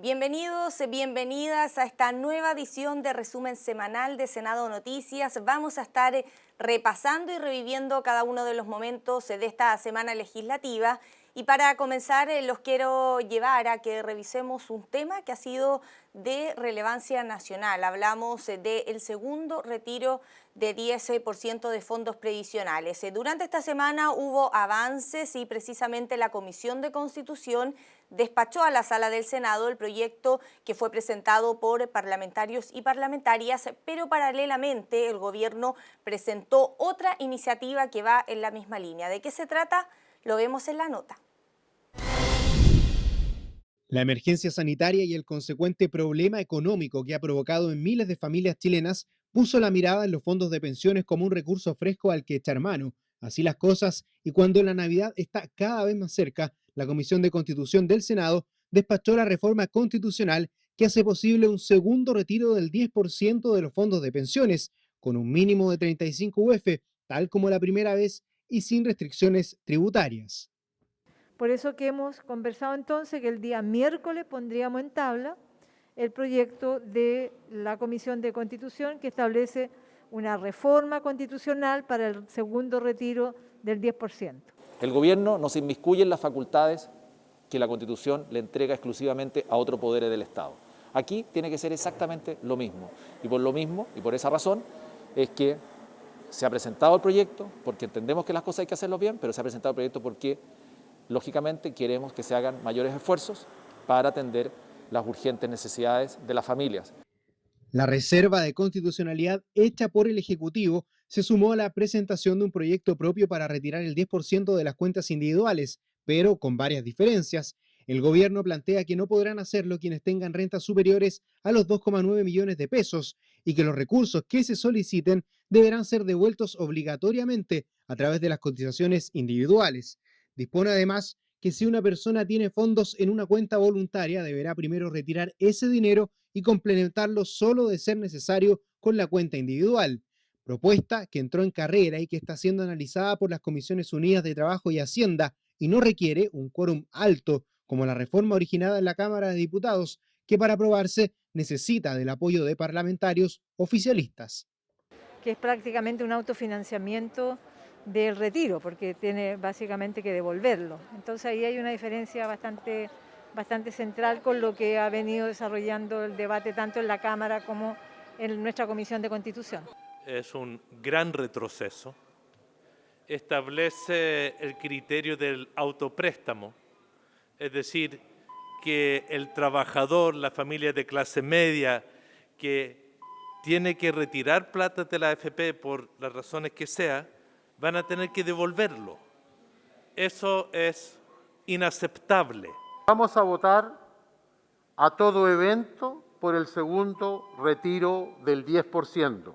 Bienvenidos, bienvenidas a esta nueva edición de resumen semanal de Senado Noticias. Vamos a estar repasando y reviviendo cada uno de los momentos de esta semana legislativa. Y para comenzar, los quiero llevar a que revisemos un tema que ha sido de relevancia nacional. Hablamos del segundo retiro de 10% de fondos previsionales. Durante esta semana hubo avances y precisamente la Comisión de Constitución despachó a la Sala del Senado el proyecto que fue presentado por parlamentarios y parlamentarias, pero paralelamente el gobierno presentó otra iniciativa que va en la misma línea. ¿De qué se trata? Lo vemos en la nota. La emergencia sanitaria y el consecuente problema económico que ha provocado en miles de familias chilenas puso la mirada en los fondos de pensiones como un recurso fresco al que echar mano. Así las cosas, y cuando la Navidad está cada vez más cerca, la Comisión de Constitución del Senado despachó la reforma constitucional que hace posible un segundo retiro del 10% de los fondos de pensiones, con un mínimo de 35 UF, tal como la primera vez y sin restricciones tributarias. Por eso que hemos conversado entonces que el día miércoles pondríamos en tabla el proyecto de la Comisión de Constitución que establece una reforma constitucional para el segundo retiro del 10%. El gobierno no se inmiscuye en las facultades que la Constitución le entrega exclusivamente a otros poderes del Estado. Aquí tiene que ser exactamente lo mismo. Y por lo mismo, y por esa razón, es que se ha presentado el proyecto, porque entendemos que las cosas hay que hacerlo bien, pero se ha presentado el proyecto porque lógicamente queremos que se hagan mayores esfuerzos para atender las urgentes necesidades de las familias. La reserva de constitucionalidad hecha por el Ejecutivo se sumó a la presentación de un proyecto propio para retirar el 10% de las cuentas individuales, pero con varias diferencias. El gobierno plantea que no podrán hacerlo quienes tengan rentas superiores a los 2,9 millones de pesos y que los recursos que se soliciten deberán ser devueltos obligatoriamente a través de las cotizaciones individuales. Dispone además que si una persona tiene fondos en una cuenta voluntaria, deberá primero retirar ese dinero y complementarlo solo de ser necesario con la cuenta individual. Propuesta que entró en carrera y que está siendo analizada por las Comisiones Unidas de Trabajo y Hacienda y no requiere un quórum alto, como la reforma originada en la Cámara de Diputados, que para aprobarse necesita del apoyo de parlamentarios oficialistas. Que es prácticamente un autofinanciamiento del retiro, porque tiene básicamente que devolverlo. Entonces ahí hay una diferencia bastante central con lo que ha venido desarrollando el debate tanto en la Cámara como en nuestra Comisión de Constitución. Es un gran retroceso. Establece el criterio del autopréstamo, es decir, que el trabajador, la familia de clase media, que tiene que retirar plata de la AFP por las razones que sea, van a tener que devolverlo. Eso es inaceptable. Vamos a votar a todo evento por el segundo retiro del 10%,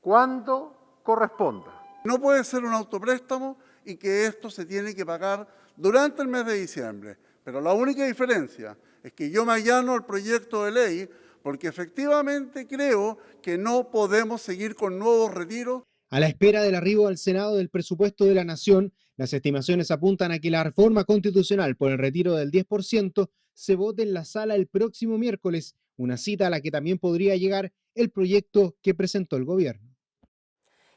cuando corresponda. No puede ser un autopréstamo y que esto se tiene que pagar durante el mes de diciembre. Pero la única diferencia es que yo me allano al proyecto de ley porque efectivamente creo que no podemos seguir con nuevos retiros. A la espera del arribo al Senado del presupuesto de la Nación, las estimaciones apuntan a que la reforma constitucional por el retiro del 10% se vote en la sala el próximo miércoles, una cita a la que también podría llegar el proyecto que presentó el gobierno.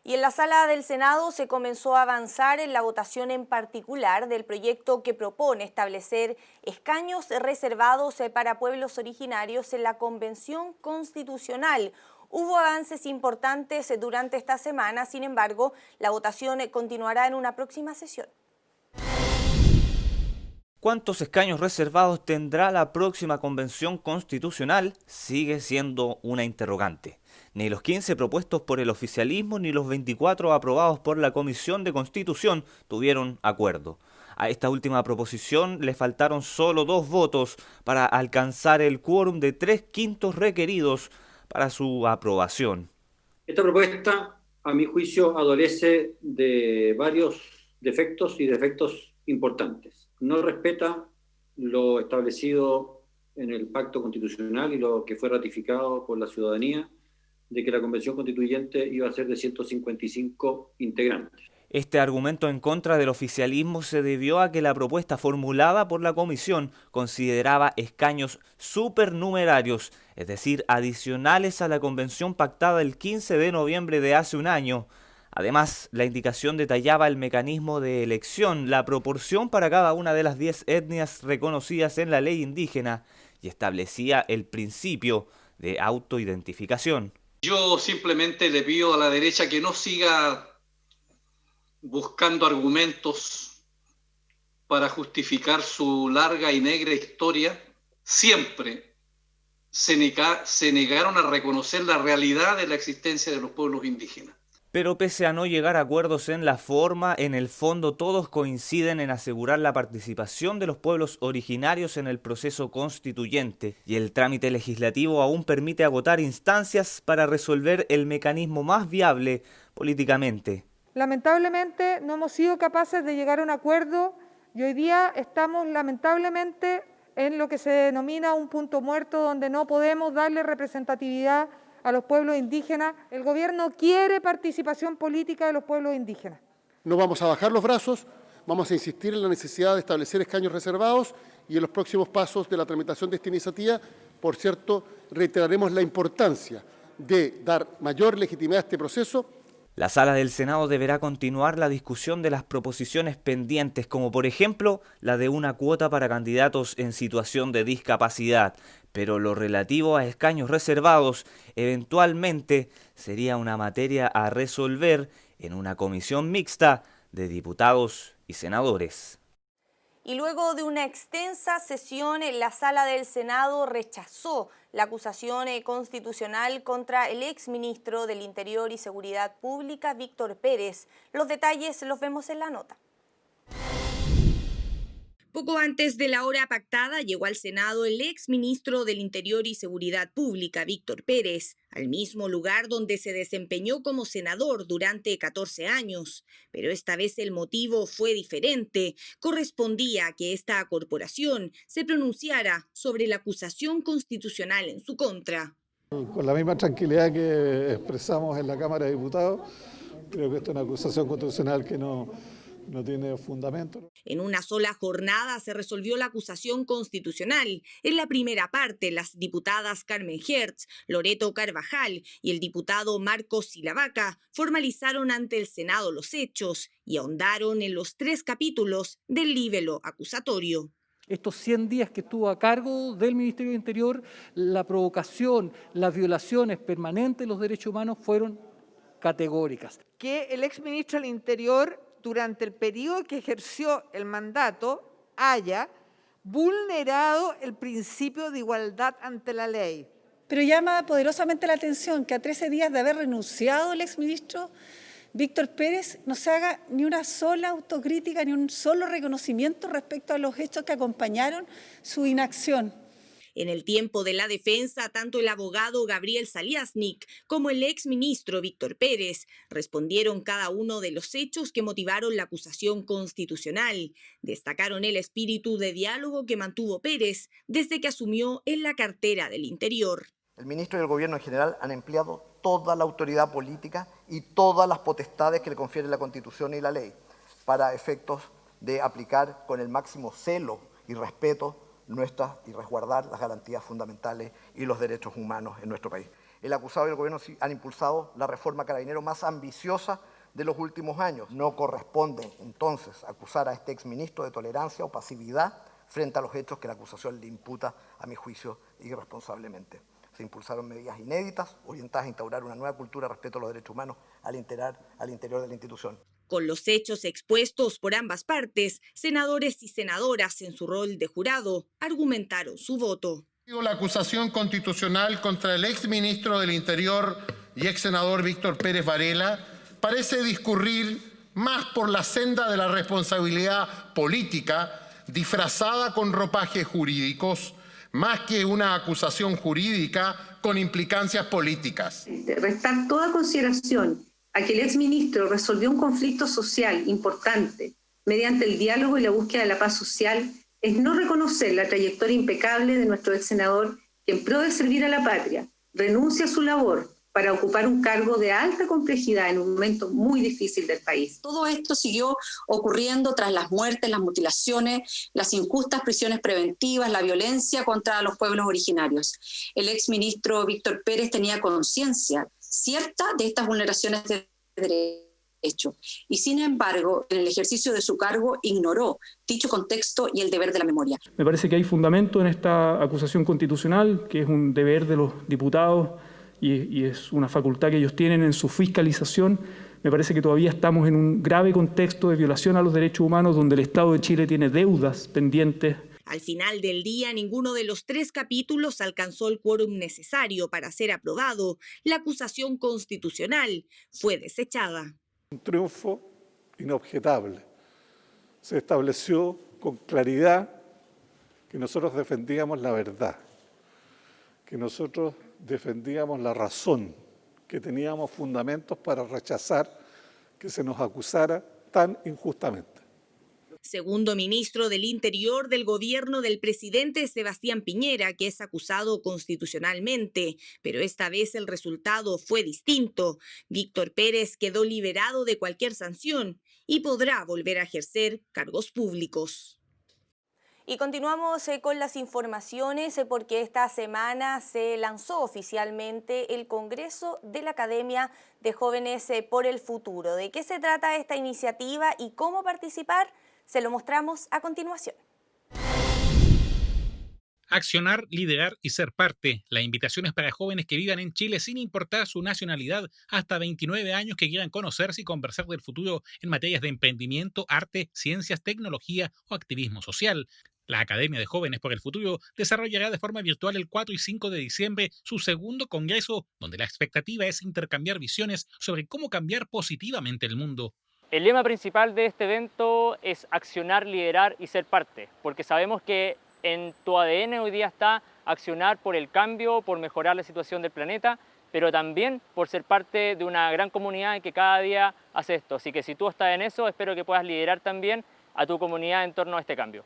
Y en la sala del Senado se comenzó a avanzar en la votación en particular del proyecto que propone establecer escaños reservados para pueblos originarios en la Convención Constitucional. Hubo avances importantes durante esta semana, sin embargo, la votación continuará en una próxima sesión. ¿Cuántos escaños reservados tendrá la próxima Convención Constitucional? Sigue siendo una interrogante. Ni los 15 propuestos por el oficialismo ni los 24 aprobados por la Comisión de Constitución tuvieron acuerdo. A esta última proposición le faltaron solo 2 votos para alcanzar el quórum de 3/5 requeridos para su aprobación. Esta propuesta, a mi juicio, adolece de varios defectos y defectos importantes. No respeta lo establecido en el pacto constitucional y lo que fue ratificado por la ciudadanía de que la Convención Constituyente iba a ser de 155 integrantes. Este argumento en contra del oficialismo se debió a que la propuesta formulada por la comisión consideraba escaños supernumerarios, es decir, adicionales a la convención pactada el 15 de noviembre de hace un año. Además, la indicación detallaba el mecanismo de elección, la proporción para cada una de las 10 etnias reconocidas en la ley indígena y establecía el principio de autoidentificación. Yo simplemente le pido a la derecha que no siga buscando argumentos para justificar su larga y negra historia. Siempre se negaron a reconocer la realidad de la existencia de los pueblos indígenas. Pero pese a no llegar a acuerdos en la forma, en el fondo todos coinciden en asegurar la participación de los pueblos originarios en el proceso constituyente, y el trámite legislativo aún permite agotar instancias para resolver el mecanismo más viable políticamente. Lamentablemente no hemos sido capaces de llegar a un acuerdo y hoy día estamos lamentablemente en lo que se denomina un punto muerto, donde no podemos darle representatividad a los pueblos indígenas. El gobierno quiere participación política de los pueblos indígenas. No vamos a bajar los brazos, vamos a insistir en la necesidad de establecer escaños reservados y en los próximos pasos de la tramitación de esta iniciativa, por cierto, reiteraremos la importancia de dar mayor legitimidad a este proceso. La Sala del Senado deberá continuar la discusión de las proposiciones pendientes, como por ejemplo la de una cuota para candidatos en situación de discapacidad, pero lo relativo a escaños reservados eventualmente sería una materia a resolver en una comisión mixta de diputados y senadores. Y luego de una extensa sesión, la Sala del Senado rechazó la acusación constitucional contra el exministro del Interior y Seguridad Pública, Víctor Pérez. Los detalles los vemos en la nota. Poco antes de la hora pactada llegó al Senado el exministro del Interior y Seguridad Pública, Víctor Pérez, al mismo lugar donde se desempeñó como senador durante 14 años. Pero esta vez el motivo fue diferente. Correspondía que esta corporación se pronunciara sobre la acusación constitucional en su contra. Con la misma tranquilidad que expresamos en la Cámara de Diputados, creo que esta es una acusación constitucional que no tiene fundamento. En una sola jornada se resolvió la acusación constitucional. En la primera parte, las diputadas Carmen Hertz, Loreto Carvajal y el diputado Marcos Silavaca formalizaron ante el Senado los hechos y ahondaron en los 3 capítulos del libelo acusatorio. Estos 100 días que estuvo a cargo del Ministerio del Interior, la provocación, las violaciones permanentes de los derechos humanos fueron categóricas. Que el exministro del Interior, durante el periodo que ejerció el mandato, haya vulnerado el principio de igualdad ante la ley. Pero llama poderosamente la atención que a 13 días de haber renunciado el exministro Víctor Pérez no se haga ni una sola autocrítica, ni un solo reconocimiento respecto a los hechos que acompañaron su inacción. En el tiempo de la defensa, tanto el abogado Gabriel Saliasnik como el exministro Víctor Pérez respondieron cada uno de los hechos que motivaron la acusación constitucional. Destacaron el espíritu de diálogo que mantuvo Pérez desde que asumió en la cartera del Interior. El ministro y el gobierno en general han empleado toda la autoridad política y todas las potestades que le confiere la Constitución y la ley para efectos de aplicar con el máximo celo y respeto y resguardar las garantías fundamentales y los derechos humanos en nuestro país. El acusado y el gobierno han impulsado la reforma carabinero más ambiciosa de los últimos años. No corresponde entonces acusar a este exministro de tolerancia o pasividad frente a los hechos que la acusación le imputa, a mi juicio, irresponsablemente. Se impulsaron medidas inéditas orientadas a instaurar una nueva cultura de respeto a los derechos humanos al interior de la institución. Con los hechos expuestos por ambas partes, senadores y senadoras en su rol de jurado argumentaron su voto. La acusación constitucional contra el exministro del Interior y exsenador Víctor Pérez Varela parece discurrir más por la senda de la responsabilidad política disfrazada con ropajes jurídicos, más que una acusación jurídica con implicancias políticas. Restar toda consideración a que el exministro resolvió un conflicto social importante mediante el diálogo y la búsqueda de la paz social es no reconocer la trayectoria impecable de nuestro exsenador que en pro de servir a la patria renuncia a su labor para ocupar un cargo de alta complejidad en un momento muy difícil del país. Todo esto siguió ocurriendo tras las muertes, las mutilaciones, las injustas prisiones preventivas, la violencia contra los pueblos originarios. El exministro Víctor Pérez tenía conciencia cierta de estas vulneraciones de derecho y, sin embargo, en el ejercicio de su cargo ignoró dicho contexto y el deber de la memoria. Me parece que hay fundamento en esta acusación constitucional, que es un deber de los diputados y es una facultad que ellos tienen en su fiscalización. Me parece que todavía estamos en un grave contexto de violación a los derechos humanos, donde el Estado de Chile tiene deudas pendientes. Al final del día, ninguno de los 3 capítulos alcanzó el quórum necesario para ser aprobado. La acusación constitucional fue desechada. Un triunfo inobjetable. Se estableció con claridad que nosotros defendíamos la verdad, que nosotros defendíamos la razón, que teníamos fundamentos para rechazar que se nos acusara tan injustamente. Segundo ministro del Interior del gobierno del presidente Sebastián Piñera, que es acusado constitucionalmente, pero esta vez el resultado fue distinto. Víctor Pérez quedó liberado de cualquier sanción y podrá volver a ejercer cargos públicos. Y continuamos con las informaciones porque esta semana se lanzó oficialmente el Congreso de la Academia de Jóvenes por el Futuro. ¿De qué se trata esta iniciativa y cómo participar? Se lo mostramos a continuación. Accionar, liderar y ser parte. La invitación es para jóvenes que vivan en Chile sin importar su nacionalidad, hasta 29 años, que quieran conocerse y conversar del futuro en materias de emprendimiento, arte, ciencias, tecnología o activismo social. La Academia de Jóvenes por el Futuro desarrollará de forma virtual el 4 y 5 de diciembre su segundo congreso, donde la expectativa es intercambiar visiones sobre cómo cambiar positivamente el mundo. El lema principal de este evento es accionar, liderar y ser parte, porque sabemos que en tu ADN hoy día está accionar por el cambio, por mejorar la situación del planeta, pero también por ser parte de una gran comunidad que cada día hace esto. Así que si tú estás en eso, espero que puedas liderar también a tu comunidad en torno a este cambio.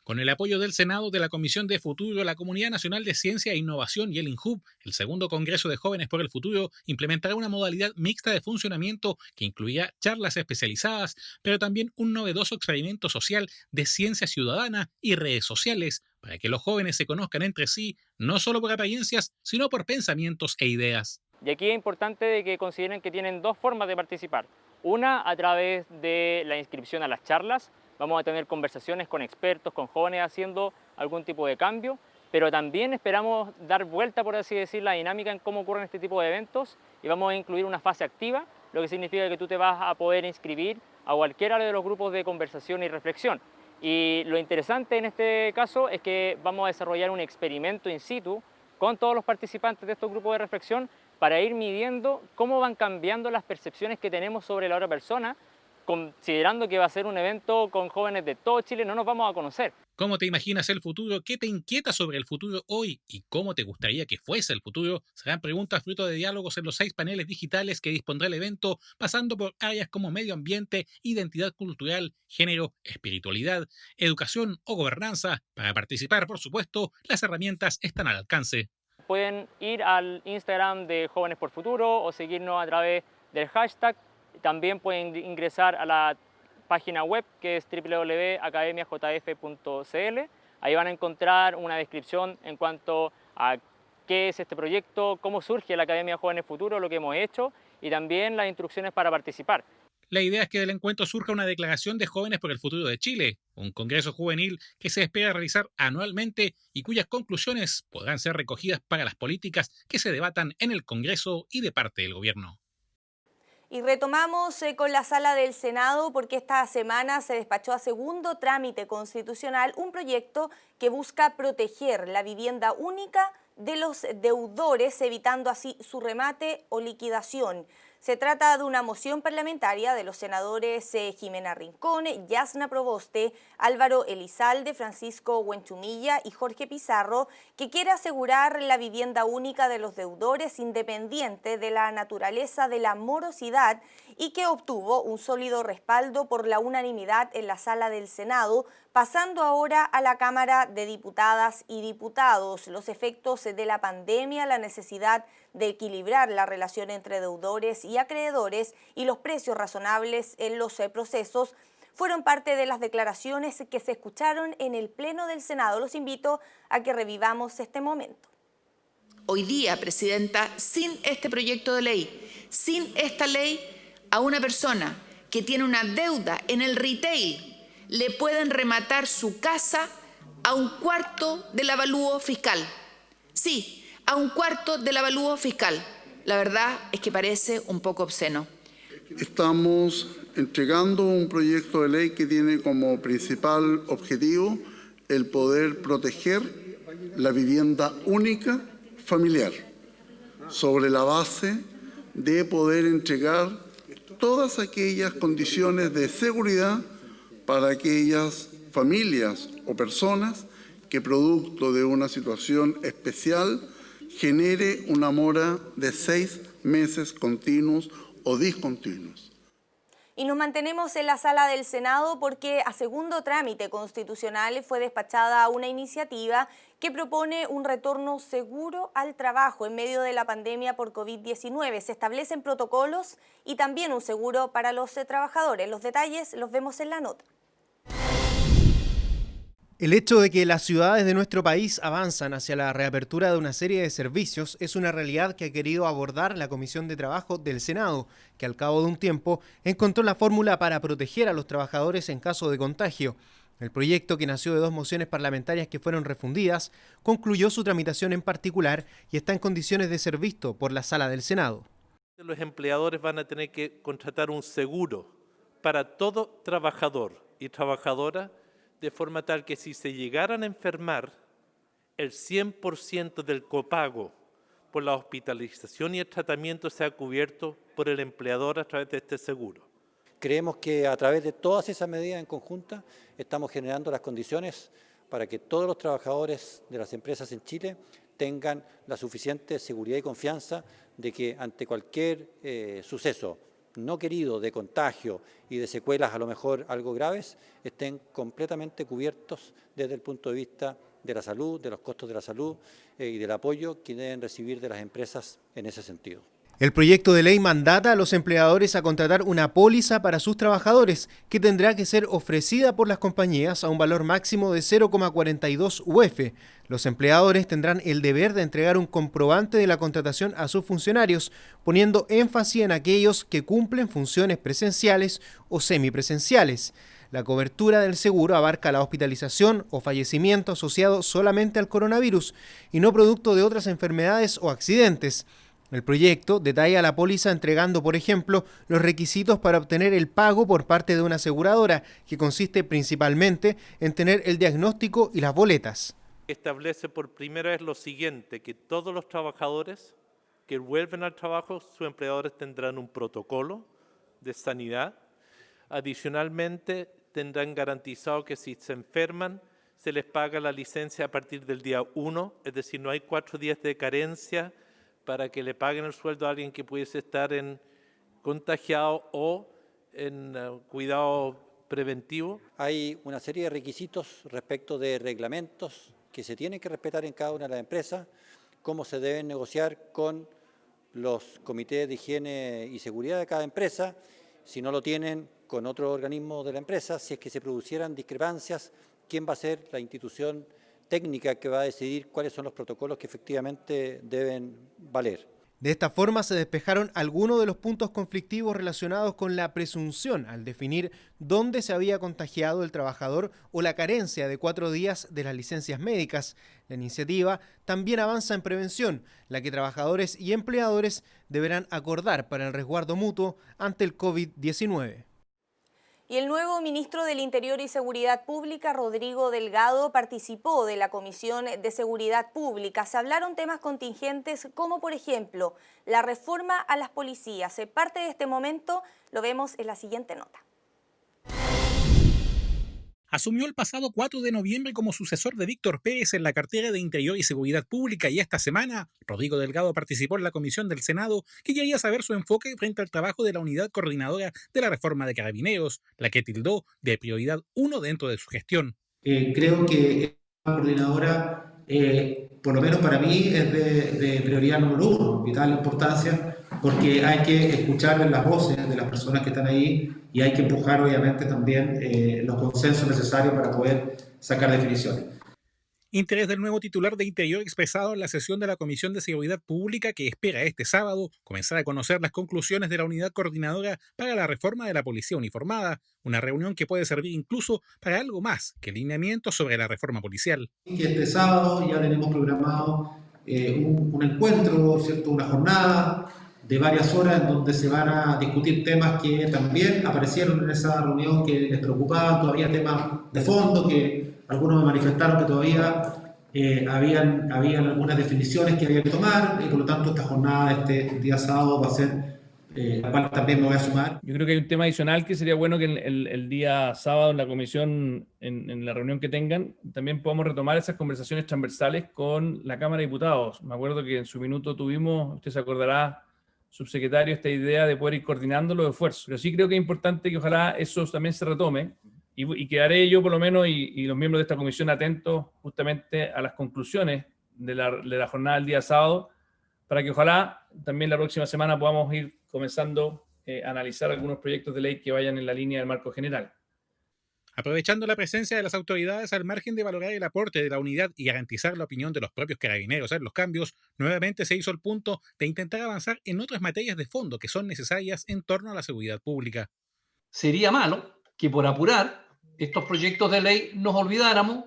Con el apoyo del Senado, de la Comisión de Futuro, la Comunidad Nacional de Ciencia e Innovación y el INJUB, el segundo Congreso de Jóvenes por el Futuro implementará una modalidad mixta de funcionamiento que incluirá charlas especializadas, pero también un novedoso experimento social de ciencia ciudadana y redes sociales para que los jóvenes se conozcan entre sí, no solo por apariencias, sino por pensamientos e ideas. Y aquí es importante de que consideren que tienen 2 formas de participar. Una, a través de la inscripción a las charlas. Vamos a tener conversaciones con expertos, con jóvenes haciendo algún tipo de cambio, pero también esperamos dar vuelta, por así decir, la dinámica en cómo ocurren este tipo de eventos y vamos a incluir una fase activa, lo que significa que tú te vas a poder inscribir a cualquiera de los grupos de conversación y reflexión. Y lo interesante en este caso es que vamos a desarrollar un experimento in situ con todos los participantes de estos grupos de reflexión para ir midiendo cómo van cambiando las percepciones que tenemos sobre la otra persona, considerando que va a ser un evento con jóvenes de todo Chile. No nos vamos a conocer. ¿Cómo te imaginas el futuro? ¿Qué te inquieta sobre el futuro hoy? ¿Y cómo te gustaría que fuese el futuro? Serán preguntas fruto de diálogos en los 6 paneles digitales que dispondrá el evento, pasando por áreas como medio ambiente, identidad cultural, género, espiritualidad, educación o gobernanza. Para participar, por supuesto, las herramientas están al alcance. Pueden ir al Instagram de Jóvenes por Futuro o seguirnos a través del hashtag. También pueden ingresar a la página web, que es www.academiajf.cl. Ahí van a encontrar una descripción en cuanto a qué es este proyecto, cómo surge la Academia Jóvenes Futuro, lo que hemos hecho y también las instrucciones para participar. La idea es que del encuentro surja una declaración de Jóvenes por el Futuro de Chile, un congreso juvenil que se espera realizar anualmente y cuyas conclusiones podrán ser recogidas para las políticas que se debatan en el Congreso y de parte del gobierno. Y retomamos con la sala del Senado porque esta semana se despachó a segundo trámite constitucional un proyecto que busca proteger la vivienda única de los deudores, evitando así su remate o liquidación. Se trata de una moción parlamentaria de los senadores Jimena Rincón, Yasna Proboste, Álvaro Elizalde, Francisco Huenchumilla y Jorge Pizarro, que quiere asegurar la vivienda única de los deudores independiente de la naturaleza de la morosidad y que obtuvo un sólido respaldo por la unanimidad en la sala del Senado Pasando ahora a la Cámara de Diputadas y Diputados, los efectos de la pandemia, la necesidad de equilibrar la relación entre deudores y acreedores y los precios razonables en los procesos fueron parte de las declaraciones que se escucharon en el Pleno del Senado. Los invito a que revivamos este momento. Hoy día, Presidenta, sin este proyecto de ley, sin esta ley, a una persona que tiene una deuda en el retail, le pueden rematar su casa a un cuarto del avalúo fiscal. Sí, a un cuarto del avalúo fiscal. La verdad es que parece un poco obsceno. Estamos entregando un proyecto de ley que tiene como principal objetivo el poder proteger la vivienda única familiar, sobre la base de poder entregar todas aquellas condiciones de seguridad para aquellas familias o personas que, producto de una situación especial, genere una mora de 6 meses continuos o discontinuos. Y nos mantenemos en la sala del Senado porque a segundo trámite constitucional fue despachada una iniciativa que propone un retorno seguro al trabajo en medio de la pandemia por COVID-19. Se establecen protocolos y también un seguro para los trabajadores. Los detalles los vemos en la nota. El hecho de que las ciudades de nuestro país avanzan hacia la reapertura de una serie de servicios es una realidad que ha querido abordar la Comisión de Trabajo del Senado, que al cabo de un tiempo encontró la fórmula para proteger a los trabajadores en caso de contagio. El proyecto, que nació de 2 mociones parlamentarias que fueron refundidas, concluyó su tramitación en particular y está en condiciones de ser visto por la Sala del Senado. Los empleadores van a tener que contratar un seguro para todo trabajador y trabajadora, de forma tal que si se llegaran a enfermar, el 100% del copago por la hospitalización y el tratamiento sea cubierto por el empleador a través de este seguro. Creemos que a través de todas esas medidas en conjunta estamos generando las condiciones para que todos los trabajadores de las empresas en Chile tengan la suficiente seguridad y confianza de que ante cualquier suceso no querido de contagio y de secuelas a lo mejor algo graves, estén completamente cubiertos desde el punto de vista de la salud, de los costos de la salud y del apoyo que deben recibir de las empresas en ese sentido. El proyecto de ley mandata a los empleadores a contratar una póliza para sus trabajadores, que tendrá que ser ofrecida por las compañías a un valor máximo de 0,42 UF. Los empleadores tendrán el deber de entregar un comprobante de la contratación a sus funcionarios, poniendo énfasis en aquellos que cumplen funciones presenciales o semipresenciales. La cobertura del seguro abarca la hospitalización o fallecimiento asociado solamente al coronavirus y no producto de otras enfermedades o accidentes. El proyecto detalla la póliza entregando, por ejemplo, los requisitos para obtener el pago por parte de una aseguradora, que consiste principalmente en tener el diagnóstico y las boletas. Establece por primera vez lo siguiente, que todos los trabajadores que vuelven al trabajo, sus empleadores tendrán un protocolo de sanidad. Adicionalmente, tendrán garantizado que si se enferman, se les paga la licencia a partir del día 1, es decir, no hay 4 días de carencia para que le paguen el sueldo a alguien que pudiese estar contagiado o en cuidado preventivo. Hay una serie de requisitos respecto de reglamentos que se tienen que respetar en cada una de las empresas, cómo se deben negociar con los comités de higiene y seguridad de cada empresa, si no lo tienen con otro organismo de la empresa, si es que se producieran discrepancias, quién va a ser la institución técnica que va a decidir cuáles son los protocolos que efectivamente deben valer. De esta forma se despejaron algunos de los puntos conflictivos relacionados con la presunción al definir dónde se había contagiado el trabajador o la carencia de 4 días de las licencias médicas. La iniciativa también avanza en prevención, la que trabajadores y empleadores deberán acordar para el resguardo mutuo ante el COVID-19. Y el nuevo ministro del Interior y Seguridad Pública, Rodrigo Delgado, participó de la Comisión de Seguridad Pública. Se hablaron temas contingentes como, por ejemplo, la reforma a las policías. Parte de este momento lo vemos en la siguiente nota. Asumió el pasado 4 de noviembre como sucesor de Víctor Pérez en la cartera de Interior y Seguridad Pública, y esta semana Rodrigo Delgado participó en la Comisión del Senado, que quería saber su enfoque frente al trabajo de la Unidad Coordinadora de la Reforma de Carabineros, la que tildó de prioridad 1 dentro de su gestión. Creo que la coordinadora, por lo menos para mí, es de prioridad número uno, vital importancia, porque hay que escuchar las voces de las personas que están ahí y hay que empujar, obviamente, también los consensos necesarios para poder sacar definiciones. Interés del nuevo titular de Interior expresado en la sesión de la Comisión de Seguridad Pública que espera este sábado comenzar a conocer las conclusiones de la unidad coordinadora para la reforma de la policía uniformada, una reunión que puede servir incluso para algo más que lineamientos sobre la reforma policial. Este sábado ya tenemos programado un encuentro, ¿cierto? Una jornada de varias horas en donde se van a discutir temas que también aparecieron en esa reunión que les preocupaban, todavía temas de fondo que algunos me manifestaron que todavía habían algunas definiciones que había que tomar y por lo tanto esta jornada este día sábado va a ser la cual también me voy a sumar. Yo creo que hay un tema adicional que sería bueno que el día sábado en la comisión, en la reunión que tengan, también podamos retomar esas conversaciones transversales con la Cámara de Diputados. Me acuerdo que en su minuto tuvimos, usted se acordará, subsecretario, esta idea de poder ir coordinando los esfuerzos. Pero sí creo que es importante que ojalá eso también se retome y quedaré yo por lo menos y los miembros de esta comisión atentos justamente a las conclusiones de la jornada del día sábado para que ojalá también la próxima semana podamos ir comenzando a analizar algunos proyectos de ley que vayan en la línea del marco general. Aprovechando la presencia de las autoridades al margen de valorar el aporte de la unidad y garantizar la opinión de los propios carabineros en los cambios, nuevamente se hizo el punto de intentar avanzar en otras materias de fondo que son necesarias en torno a la seguridad pública. Sería malo que por apurar estos proyectos de ley nos olvidáramos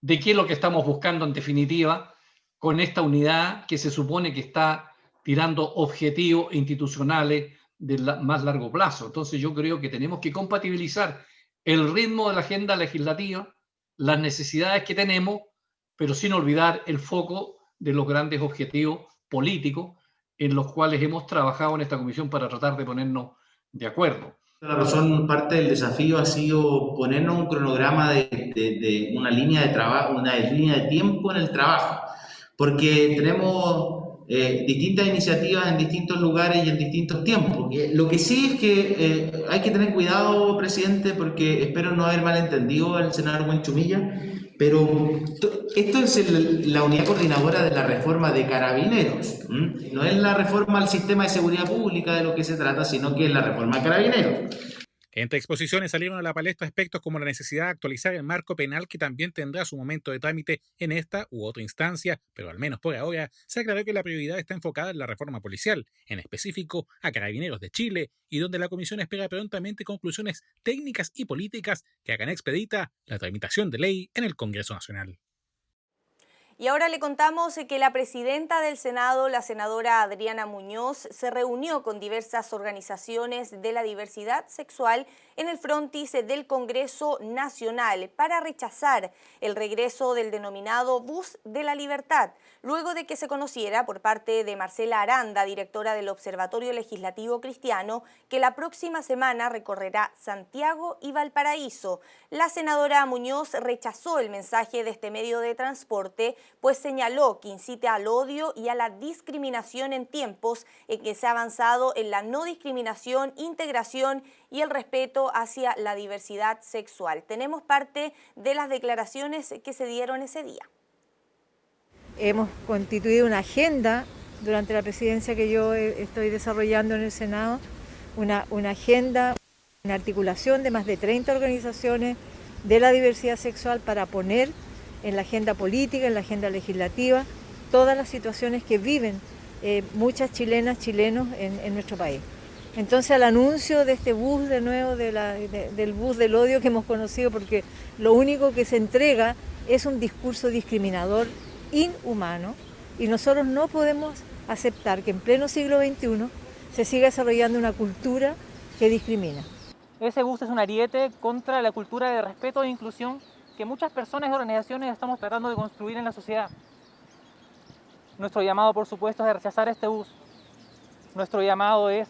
de qué es lo que estamos buscando en definitiva con esta unidad que se supone que está tirando objetivos institucionales de más largo plazo. Entonces yo creo que tenemos que compatibilizar el ritmo de la agenda legislativa, las necesidades que tenemos, pero sin olvidar el foco de los grandes objetivos políticos en los cuales hemos trabajado en esta comisión para tratar de ponernos de acuerdo. La razón, parte del desafío ha sido ponernos un cronograma de una línea de trabajo, una línea de tiempo en el trabajo, porque tenemos distintas iniciativas en distintos lugares y en distintos tiempos. Lo que sí es que hay que tener cuidado, presidente, porque espero no haber malentendido al senador Buenchumilla, pero esto es la unidad coordinadora de la reforma de Carabineros. No es la reforma al sistema de seguridad pública de lo que se trata, sino que es la reforma de Carabineros. Entre exposiciones salieron a la palestra aspectos como la necesidad de actualizar el marco penal que también tendrá su momento de trámite en esta u otra instancia, pero al menos por ahora se aclaró que la prioridad está enfocada en la reforma policial, en específico a Carabineros de Chile, y donde la comisión espera prontamente conclusiones técnicas y políticas que hagan expedita la tramitación de ley en el Congreso Nacional. Y ahora le contamos que la presidenta del Senado, la senadora Adriana Muñoz, se reunió con diversas organizaciones de la diversidad sexual en el frontis del Congreso Nacional para rechazar el regreso del denominado Bus de la Libertad, luego de que se conociera por parte de Marcela Aranda, directora del Observatorio Legislativo Cristiano, que la próxima semana recorrerá Santiago y Valparaíso. La senadora Muñoz rechazó el mensaje de este medio de transporte, pues señaló que incita al odio y a la discriminación en tiempos en que se ha avanzado en la no discriminación, integración y el respeto hacia la diversidad sexual. Tenemos parte de las declaraciones que se dieron ese día. Hemos constituido una agenda durante la presidencia que yo estoy desarrollando en el Senado, una agenda, una articulación de más de 30 organizaciones de la diversidad sexual para poner en la agenda política, en la agenda legislativa, todas las situaciones que viven muchas chilenas, chilenos en nuestro país. Entonces, al anuncio de este bus de nuevo, del bus del odio que hemos conocido, porque lo único que se entrega es un discurso discriminador, inhumano, y nosotros no podemos aceptar que en pleno siglo XXI se siga desarrollando una cultura que discrimina. Ese bus es un ariete contra la cultura de respeto e inclusión que muchas personas y organizaciones estamos tratando de construir en la sociedad. Nuestro llamado, por supuesto, es de rechazar este bus. Nuestro llamado es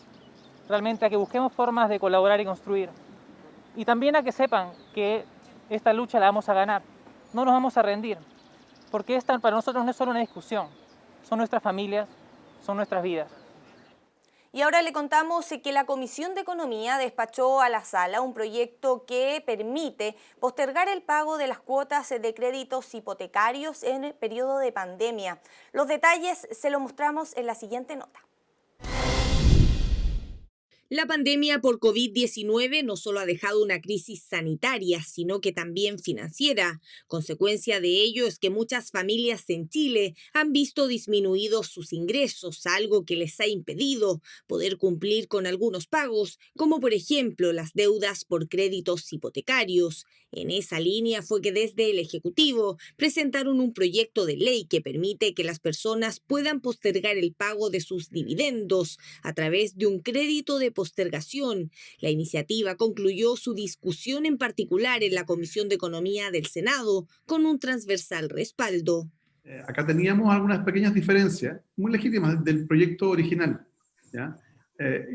realmente a que busquemos formas de colaborar y construir. Y también a que sepan que esta lucha la vamos a ganar. No nos vamos a rendir, porque esta para nosotros no es solo una discusión, son nuestras familias, son nuestras vidas. Y ahora le contamos que la Comisión de Economía despachó a la Sala un proyecto que permite postergar el pago de las cuotas de créditos hipotecarios en el periodo de pandemia. Los detalles se los mostramos en la siguiente nota. La pandemia por COVID-19 no solo ha dejado una crisis sanitaria, sino que también financiera. Consecuencia de ello es que muchas familias en Chile han visto disminuidos sus ingresos, algo que les ha impedido poder cumplir con algunos pagos, como por ejemplo las deudas por créditos hipotecarios. En esa línea fue que desde el Ejecutivo presentaron un proyecto de ley que permite que las personas puedan postergar el pago de sus dividendos a través de un crédito de postergación. La iniciativa concluyó su discusión en particular en la Comisión de Economía del Senado con un transversal respaldo. Acá teníamos algunas pequeñas diferencias muy legítimas del proyecto original, ¿ya?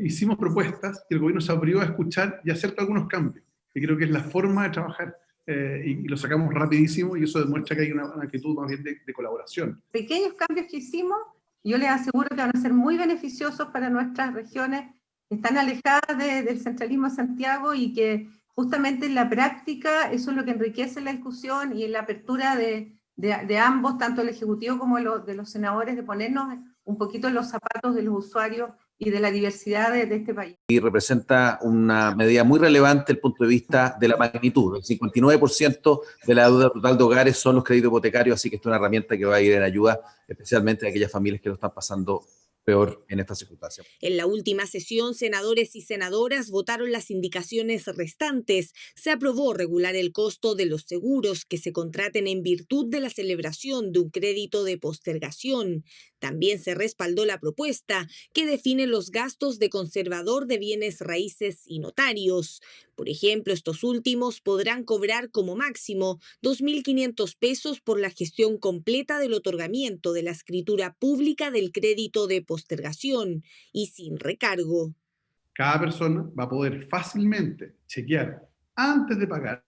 Hicimos propuestas y el gobierno se abrió a escuchar y hacer algunos cambios. Y creo que es la forma de trabajar y lo sacamos rapidísimo y eso demuestra que hay una actitud más bien de colaboración. Pequeños cambios que hicimos, yo les aseguro que van a ser muy beneficiosos para nuestras regiones que están alejadas del centralismo de Santiago y que justamente en la práctica eso es lo que enriquece la discusión y en la apertura de ambos, tanto el Ejecutivo como de los senadores, de ponernos un poquito en los zapatos de los usuarios y de la diversidad de este país. Y representa una medida muy relevante desde el punto de vista de la magnitud. El 59% de la deuda total de hogares son los créditos hipotecarios, así que esto es una herramienta que va a ir en ayuda especialmente a aquellas familias que lo están pasando peor en estas circunstancias. En la última sesión, senadores y senadoras votaron las indicaciones restantes. Se aprobó regular el costo de los seguros que se contraten en virtud de la celebración de un crédito de postergación. También se respaldó la propuesta que define los gastos de conservador de bienes raíces y notarios. Por ejemplo, estos últimos podrán cobrar como máximo 2.500 pesos por la gestión completa del otorgamiento de la escritura pública del crédito de postergación y sin recargo. Cada persona va a poder fácilmente chequear antes de pagar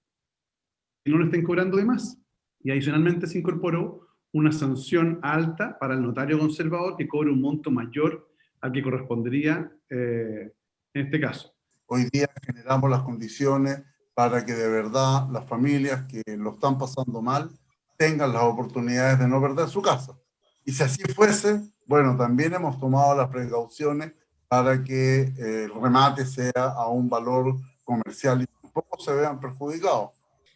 que no le estén cobrando de más. Y adicionalmente se incorporó una sanción alta para el notario conservador que cobre un monto mayor al que correspondería en este caso. Hoy día generamos las condiciones para que de verdad las familias que lo están pasando mal tengan las oportunidades de no perder su casa. Y si así fuese, bueno, también hemos tomado las precauciones para que el remate sea a un valor comercial y tampoco se vean perjudicados.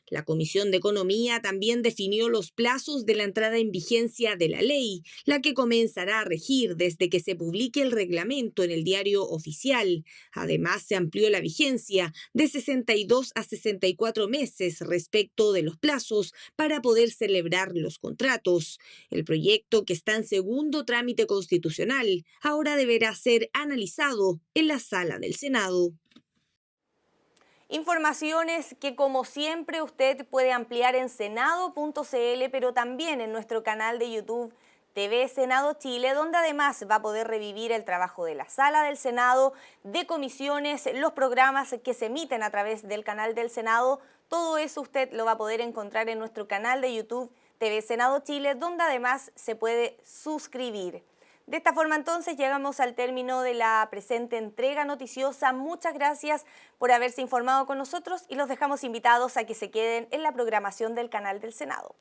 La Comisión de Economía también definió los plazos de la entrada en vigencia de la ley, la que comenzará a regir desde que se publique el reglamento en el Diario Oficial. Además, se amplió la vigencia de 62 a 64 meses respecto de los plazos para poder celebrar los contratos. El proyecto, que está en segundo trámite constitucional, ahora deberá ser analizado en la Sala del Senado. Informaciones que como siempre usted puede ampliar en senado.cl, pero también en nuestro canal de YouTube TV Senado Chile, donde además va a poder revivir el trabajo de la Sala del Senado, de comisiones, los programas que se emiten a través del canal del Senado. Todo eso usted lo va a poder encontrar en nuestro canal de YouTube TV Senado Chile, donde además se puede suscribir. De esta forma entonces llegamos al término de la presente entrega noticiosa. Muchas gracias por haberse informado con nosotros y los dejamos invitados a que se queden en la programación del canal del Senado.